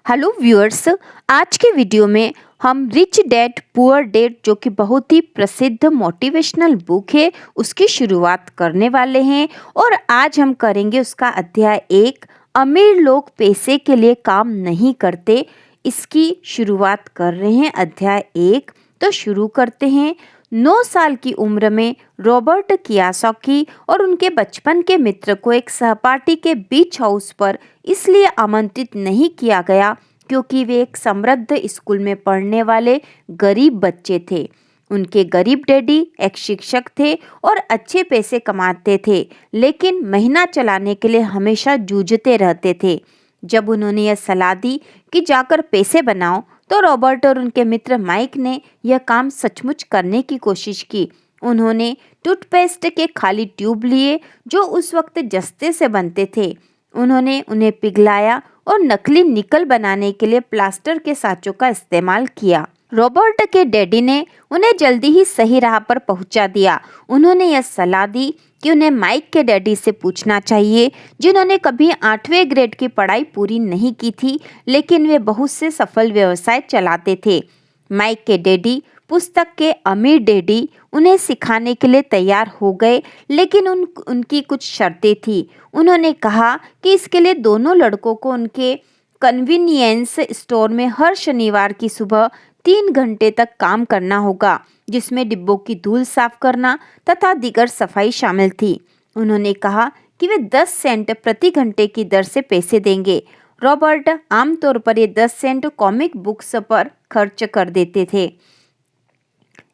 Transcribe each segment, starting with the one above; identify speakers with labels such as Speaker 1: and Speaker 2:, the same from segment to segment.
Speaker 1: Hello viewers. आज के video में हम रिच डैड पुअर डैड जो कि बहुत ही प्रसिद्ध मोटिवेशनल बुक है उसकी शुरुआत करने वाले हैं। और आज हम करेंगे उसका अध्याय 1, अमीर लोग पैसे के लिए काम नहीं करते। इसकी शुरुआत कर रहे हैं अध्याय 1। तो शुरू करते हैं। 9 साल की उम्र में रॉबर्ट कियोसाकी और उनके बचपन के मित्र को एक सहपाठी के बीच हाउस पर इसलिए आमंत्रित नहीं किया गया क्योंकि वे एक समृद्ध स्कूल में पढ़ने वाले गरीब बच्चे थे। उनके गरीब डैडी एक शिक्षक थे और अच्छे पैसे कमाते थे, लेकिन महीना चलाने के लिए हमेशा जूझते रहते थे। जब उन्होंने यह सलाह दी कि जाकर पैसे बनाओ, तो रॉबर्ट और उनके मित्र माइक ने यह काम सचमुच करने की कोशिश की। उन्होंने टूथपेस्ट के खाली ट्यूब लिए जो उस वक्त जस्ते से बनते थे। उन्होंने उन्हें पिघलाया और नकली निकल बनाने के लिए प्लास्टर के साँचों का इस्तेमाल किया। रॉबर्ट के डैडी ने उन्हें जल्दी ही सही राह पर पहुंचा दिया। उन्होंने यह सलाह दी कि उन्हें माइक के डैडी से पूछना चाहिए, जिन्होंने कभी 8वें ग्रेड की पढ़ाई पूरी नहीं की थी, लेकिन वे बहुत से सफल व्यवसाय चलाते थे। माइक के डैडी पुस्तक के अमीर डैडी उन्हें सिखाने के लिए तैयार हो गए, लेकिन उनकी कुछ शर्तें थी। उन्होंने कहा कि इसके लिए दोनों लड़कों को उनके कन्वीनियंस स्टोर में हर शनिवार की सुबह 3 घंटे तक काम करना होगा, जिसमें डिब्बों की धूल साफ करना तथा दीगर सफाई शामिल थी। उन्होंने कहा कि वे 10 सेंट प्रति घंटे की दर से पैसे देंगे। रॉबर्ट आमतौर पर ये 10 सेंट कॉमिक बुक्स पर खर्च कर देते थे।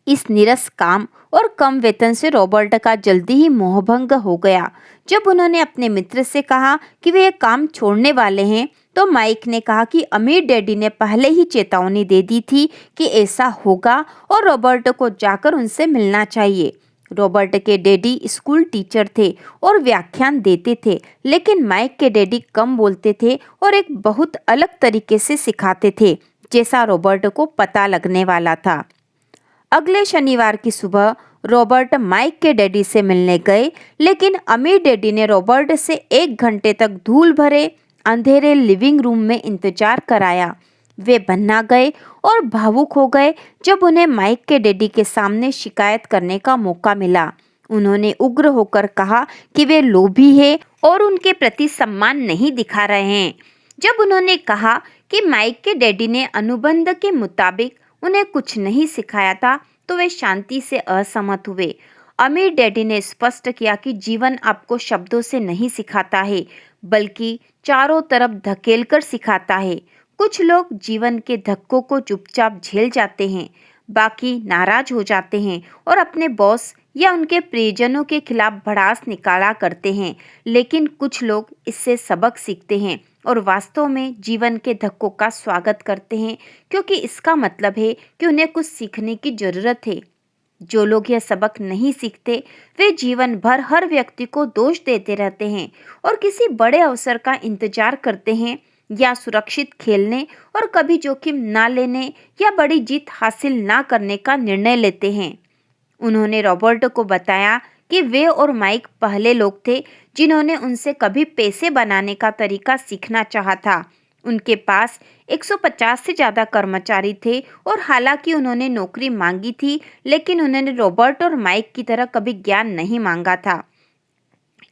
Speaker 1: इस नीरस काम और कम वेतन से रॉबर्ट का जल्दी ही मोहभंग हो गया। जब उन्होंने अपने मित्र से कहा कि वे ये काम छोड़ने वाले हैं, तो माइक ने कहा कि अमीर डैडी ने पहले ही चेतावनी दे दी थी कि ऐसा होगा और रॉबर्ट को जाकर उनसे मिलना चाहिए। रॉबर्ट के डैडी स्कूल टीचर थे और व्याख्यान देते थे, लेकिन माइक के डैडी कम बोलते थे और एक बहुत अलग तरीके से सिखाते थे, जैसा रॉबर्ट को पता लगने वाला था। अगले शनिवार की सुबह रॉबर्ट माइक के डैडी से मिलने गए, लेकिन अमीर डैडी ने रॉबर्ट से 1 घंटे तक धूल भरे अंधेरे लिविंग रूम में इंतजार कराया। वे बन्ना गए और भावुक हो गए जब उन्हें माइक के डैडी के सामने शिकायत करने का मौका मिला। उन्होंने उग्र होकर कहा कि वे लोभी हैं और उनके प्रति सम्मान नहीं दिखा रहे हैं। जब उन्होंने कहा कि माइक के डैडी ने अनुबंध के मुताबिक उन्हें कुछ नहीं सिखाया था, तो वे शांति से असहमत हुए। अमीर डैडी ने स्पष्ट किया कि जीवन आपको शब्दों से नहीं सिखाता है, बल्कि चारों तरफ धकेलकर सिखाता है। कुछ लोग जीवन के धक्कों को चुपचाप झेल जाते हैं, बाकी नाराज हो जाते हैं और अपने बॉस या उनके परिजनों के खिलाफ भड़ास निकाला करते हैं, लेकिन कुछ लोग इससे सबक सीखते हैं और वास्तव में जीवन के धक्कों का स्वागत करते हैं, क्योंकि इसका मतलब है कि उन्हें कुछ सीखने की जरूरत है। जो लोग यह सबक नहीं सीखते, वे जीवन भर हर व्यक्ति को दोष देते रहते हैं और किसी बड़े अवसर का इंतजार करते हैं या सुरक्षित खेलने और कभी जोखिम ना लेने या बड़ी जीत हासिल ना करने का निर्णय लेते हैं। उन्होंने रॉबर्ट को बताया कि वे और माइक पहले लोग थे जिन्होंने उनसे कभी पैसे बनाने का तरीका सीखना चाहा था। उनके पास 150 से ज़्यादा कर्मचारी थे और हालांकि उन्होंने नौकरी मांगी थी, लेकिन उन्होंने रॉबर्ट और माइक की तरह कभी ज्ञान नहीं मांगा था।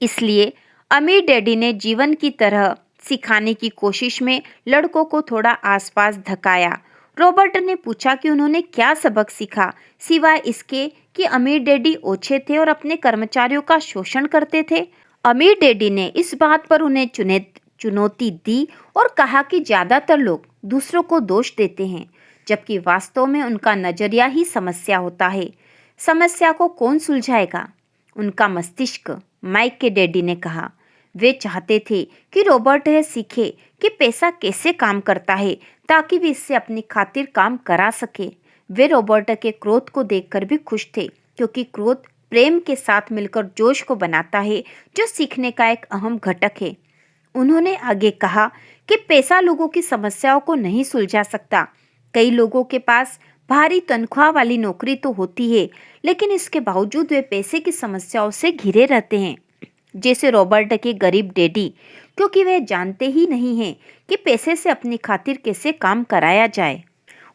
Speaker 1: इसलिए अमीर डैडी ने जीवन की तरह सिखाने की कोशिश में लड़कों को थोड़ा आसपास धकाया। रॉबर्ट ने पूछा कि उन्होंने क्या सबक सीखा, सिवाय इसके कि अमीर डैडी ओछे थे और अपने कर्मचारियों का शोषण करते थे। अमीर डैडी ने इस बात पर उन्हें चुनौती दी और कहा कि ज्यादातर लोग दूसरों को दोष देते हैं, जबकि वास्तव में उनका नजरिया ही समस्या होता है। समस्या को कौन सुलझाएगा? उनका मस्तिष्क, माइक के डैडी ने कहा। वे चाहते थे कि रॉबर्ट यह सीखे कि पैसा कैसे काम करता है, ताकि वे इससे अपनी खातिर काम करा सके। वे रॉबर्ट के क्रोध को देखकर भी खुश थे, क्योंकि क्रोध प्रेम के साथ मिलकर जोश को बनाता है, जो सीखने का एक अहम घटक है। उन्होंने आगे कहा कि पैसा लोगों की समस्याओं को नहीं सुलझा सकता। कई लोगों के पास भारी तनख्वाह वाली नौकरी तो होती है, लेकिन इसके बावजूद वे पैसे की समस्याओं से घिरे रहते हैं, जैसे रॉबर्ट के गरीब डैडी। क्योंकि वे जानते ही नहीं हैं कि पैसे से अपनी खातिर कैसे काम कराया जाए।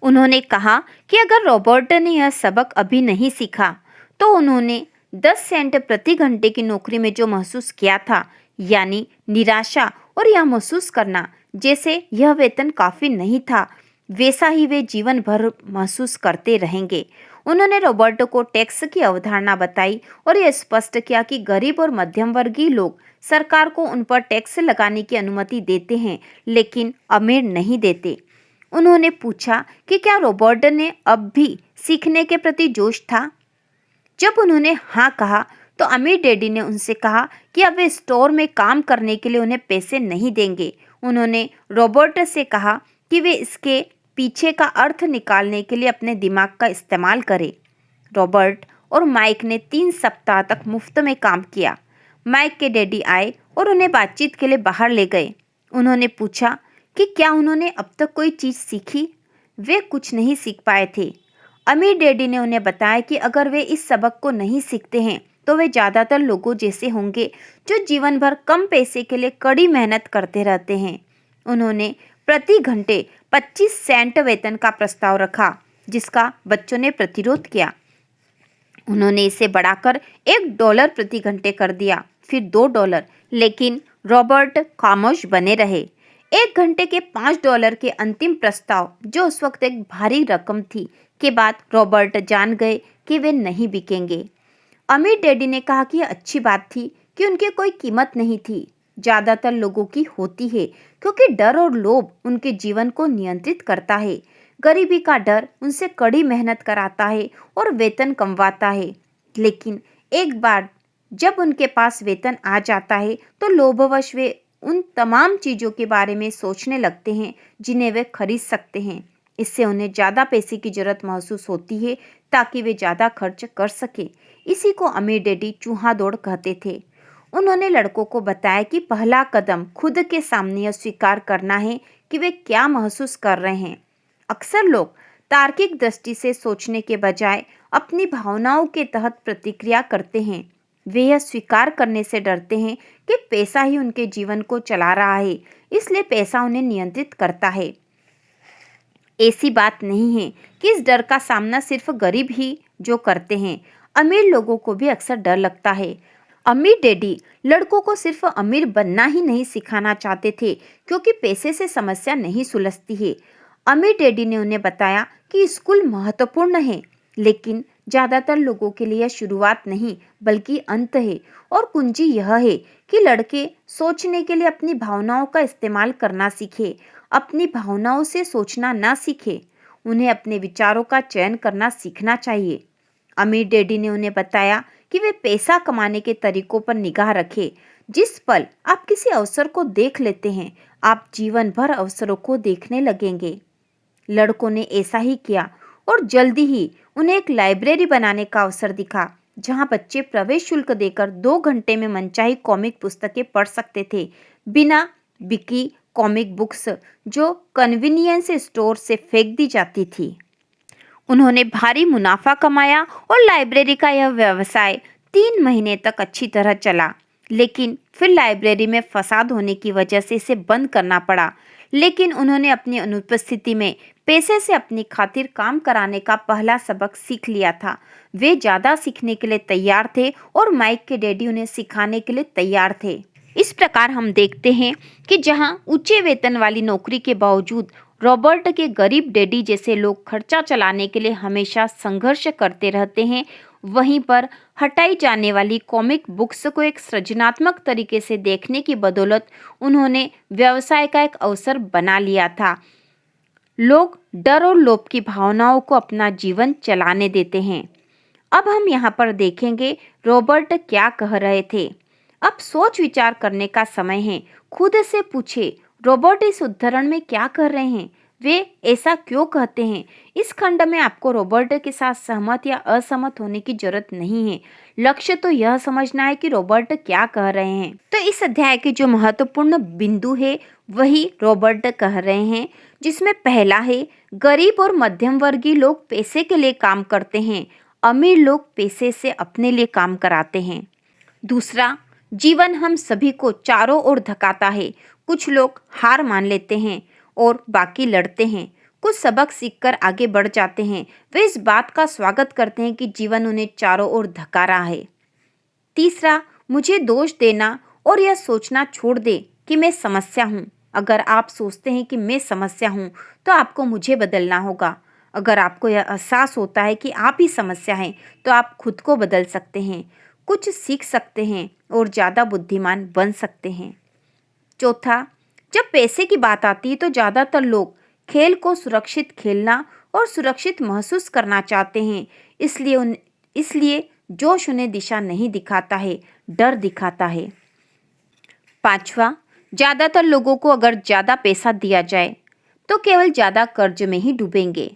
Speaker 1: उन्होंने कहा कि अगर रॉबर्ट ने यह सबक अभी नहीं सीखा तो उन्होंने 10 सेंट प्रति घंटे की नौकरी में जो महसूस किया था, यानी निराशा और यह महसूस करना जैसे यह वेतन काफी नहीं था, वैसा ही वे जीवन भर महसूस करते रहेंगे। उन्होंने रॉबर्ट को टैक्स की अवधारणा बताई और यह स्पष्ट किया कि गरीब और मध्यम वर्गीय लोग सरकार को उन पर टैक्स लगाने की अनुमति देते हैं, लेकिन अमीर नहीं देते। उन्होंने पूछा कि क्या रॉबर्ट ने अब भी सीखने के प्रति जोश था। जब उन्होंने हाँ कहा तो अमीर डैडी ने उनसे कहा कि अब वे स्टोर में काम करने के लिए उन्हें पैसे नहीं देंगे। उन्होंने रॉबर्ट से कहा कि वे इसके पीछे का अर्थ निकालने के लिए अपने दिमाग का इस्तेमाल करें। रॉबर्ट और माइक ने 3 सप्ताह तक मुफ्त में काम किया। माइक के डैडी आए और उन्हें बातचीत के लिए बाहर ले गए। उन्होंने पूछा कि क्या उन्होंने अब तक कोई चीज़ सीखी। वे कुछ नहीं सीख पाए थे। अमीर डैडी ने उन्हें बताया कि अगर वे इस सबक को नहीं सीखते हैं तो वे ज़्यादातर लोगों जैसे होंगे जो जीवन भर कम पैसे के लिए कड़ी मेहनत करते रहते हैं। उन्होंने प्रति घंटे 25 सेंट वेतन का प्रस्ताव रखा, जिसका बच्चों ने प्रतिरोध किया। उन्होंने इसे बढ़ाकर $1 प्रति घंटे कर दिया, फिर $2, लेकिन रॉबर्ट खामोश बने रहे। 1 घंटे के $5 के अंतिम प्रस्ताव, जो उस वक्त एक भारी रकम थी, के बाद रॉबर्ट जान गए कि वे नहीं बिकेंगे। अमीर डैडी ने कहा कि यह अच्छी बात थी कि उनकी कोई कीमत नहीं थी। ज़्यादातर लोगों की होती है क्योंकि डर और लोभ उनके जीवन को नियंत्रित करता है। गरीबी का डर उनसे कड़ी मेहनत कराता है और वेतन कमवाता है, लेकिन एक बार जब उनके पास वेतन आ जाता है तो लोभवश वे उन तमाम चीज़ों के बारे में सोचने लगते हैं जिन्हें वे खरीद सकते हैं। इससे उन्हें ज़्यादा पैसे की जरूरत महसूस होती है ताकि वे ज़्यादा खर्च कर सके। इसी को अमीर डैडी चूहा दौड़ कहते थे। उन्होंने लड़कों को बताया कि पहला कदम खुद के सामने यह स्वीकार करना है कि वे क्या महसूस कर रहे हैं। अक्सर लोग तार्किक दृष्टि से सोचने के बजाय अपनी भावनाओं के तहत प्रतिक्रिया करते हैं। वे यह स्वीकार करने से डरते हैं कि पैसा ही उनके जीवन को चला रहा है, इसलिए पैसा उन्हें नियंत्रित करता है। ऐसी बात नहीं है कि इस डर का सामना सिर्फ गरीब ही जो करते हैं। अमीर लोगों को भी अक्सर डर लगता है। अमीर डैडी लड़कों को सिर्फ अमीर बनना ही नहीं सिखाना चाहते थे, क्योंकि पैसे से समस्या नहीं सुलझती है। अमीर डैडी ने उन्हें बताया कि स्कूल महत्वपूर्ण है, लेकिन ज़्यादातर लोगों के लिए शुरुआत नहीं बल्कि अंत है। और कुंजी यह है कि लड़के सोचने के लिए अपनी भावनाओं का इस्तेमाल करना सीखे, अपनी भावनाओं से सोचना ना सीखे। उन्हें अपने विचारों का चयन करना सीखना चाहिए। अमीर डैडी ने उन्हें बताया कि वे पैसा कमाने के तरीकों पर निगाह रखें। जिस पल आप किसी अवसर को देख लेते हैं, आप जीवन भर अवसरों को देखने लगेंगे। लड़कों ने ऐसा ही किया और जल्दी ही उन्हें एक लाइब्रेरी बनाने का अवसर दिखा, जहां बच्चे प्रवेश शुल्क देकर 2 घंटे में मनचाही कॉमिक पुस्तकें पढ़ सकते थे, बिना बिकी कॉमिक बुक्स जो कन्वीनियंस स्टोर से फेंक दी जाती थी। उन्होंने भारी मुनाफा कमाया और लाइब्रेरी का यह व्यवसाय 3 महीने तक अच्छी तरह चला, लेकिन फिर लाइब्रेरी में फसाद होने की वजह से इसे बंद करना पड़ा। लेकिन उन्होंने अपनी अनुपस्थिति में पैसे से अपनी खातिर काम कराने का पहला सबक सीख लिया था। वे ज़्यादा सीखने के लिए तैयार थे और माइक के डैडी उन्हें सिखाने के लिए तैयार थे। इस प्रकार हम देखते हैं कि जहां ऊंचे वेतन वाली नौकरी के बावजूद रॉबर्ट के गरीब डैडी जैसे लोग खर्चा चलाने के लिए हमेशा संघर्ष करते रहते हैं, वहीं पर हटाई जाने वाली कॉमिक बुक्स को एक सृजनात्मक तरीके से देखने की बदौलत उन्होंने व्यवसाय का एक अवसर बना लिया था। लोग डर और लोभ की भावनाओं को अपना जीवन चलाने देते हैं। अब हम यहाँ पर देखेंगे रॉबर्ट क्या कह रहे थे। अब सोच विचार करने का समय है। खुद से पूछे, रॉबर्ट इस उदाहरण में क्या कर रहे हैं, वे ऐसा क्यों कहते हैं। इस खंड में आपको रॉबर्ट के साथ सहमत या असहमत होने की जरूरत नहीं है। लक्ष्य तो यह समझना है कि रॉबर्ट क्या कह रहे हैं। तो इस अध्याय के जो महत्वपूर्ण बिंदु है वही रॉबर्ट कह रहे हैं, जिसमें पहला है गरीब और मध्यम वर्गीय लोग पैसे के लिए काम करते हैं, अमीर लोग पैसे से अपने लिए काम कराते हैं। दूसरा, जीवन हम सभी को चारों ओर धकाता है। कुछ लोग हार मान लेते हैं और बाकी लड़ते हैं। कुछ सबक सीखकर आगे बढ़ जाते हैं। वे इस बात का स्वागत करते हैं कि जीवन उन्हें चारों ओर धका रहा है। तीसरा, मुझे दोष देना और यह सोचना छोड़ दे कि मैं समस्या हूँ। अगर आप सोचते हैं कि मैं समस्या हूँ, तो आपको मुझे बदलना होगा। अगर आपको यह एहसास होता है कि आप ही समस्या हैं, तो आप खुद को बदल सकते हैं, कुछ सीख सकते हैं और ज़्यादा बुद्धिमान बन सकते हैं। चौथा, जब पैसे की बात आती है तो ज़्यादातर लोग खेल को सुरक्षित खेलना और सुरक्षित महसूस करना चाहते हैं। इसलिए जोश उन्हें दिशा नहीं दिखाता है, डर दिखाता है। पांचवा, ज़्यादातर लोगों को अगर ज़्यादा पैसा दिया जाए तो केवल ज़्यादा कर्ज में ही डूबेंगे।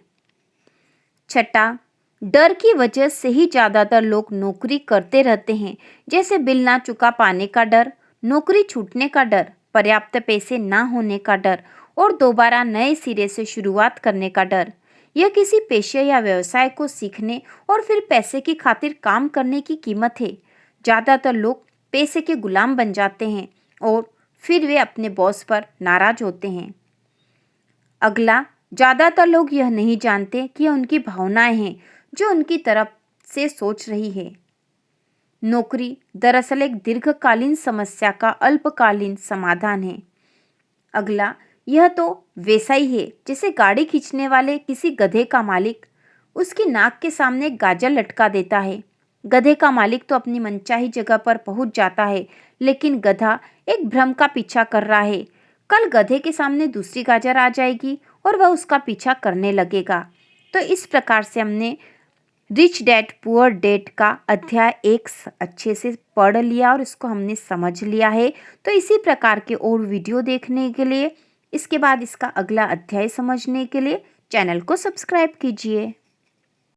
Speaker 1: छठा, डर की वजह से ही ज़्यादातर लोग नौकरी करते रहते हैं, जैसे बिल ना चुका पाने का डर, नौकरी छूटने का डर, पर्याप्त पैसे ना होने का डर और दोबारा नए सिरे से शुरुआत करने का डर। यह किसी पेशे या व्यवसाय को सीखने और फिर पैसे की खातिर काम करने की कीमत है। ज़्यादातर लोग पैसे के गुलाम बन जाते हैं और फिर वे अपने बॉस पर नाराज होते हैं। अगला, ज़्यादातर लोग यह नहीं जानते कि यह उनकी भावनाएं हैं जो उनकी तरफ से सोच रही है। नौकरी दरअसल एक दीर्घकालीन समस्या का अल्पकालीन समाधान है। अगला, यह तो वैसा ही है जैसे गाड़ी खींचने वाले किसी गधे का मालिक उसकी नाक के सामने एक गाजर लटका देता है। गधे का मालिक तो अपनी मनचाही जगह पर पहुंच जाता है, लेकिन गधा एक भ्रम का पीछा कर रहा है। कल गधे के सामने दूसरी गाजर आ जाएगी और वह उसका पीछा करने लगेगा। तो इस प्रकार से हमने रिच डैड पुअर डैड का अध्याय 1 अच्छे से पढ़ लिया और इसको हमने समझ लिया है। तो इसी प्रकार के और वीडियो देखने के लिए, इसके बाद इसका अगला अध्याय समझने के लिए चैनल को सब्सक्राइब कीजिए।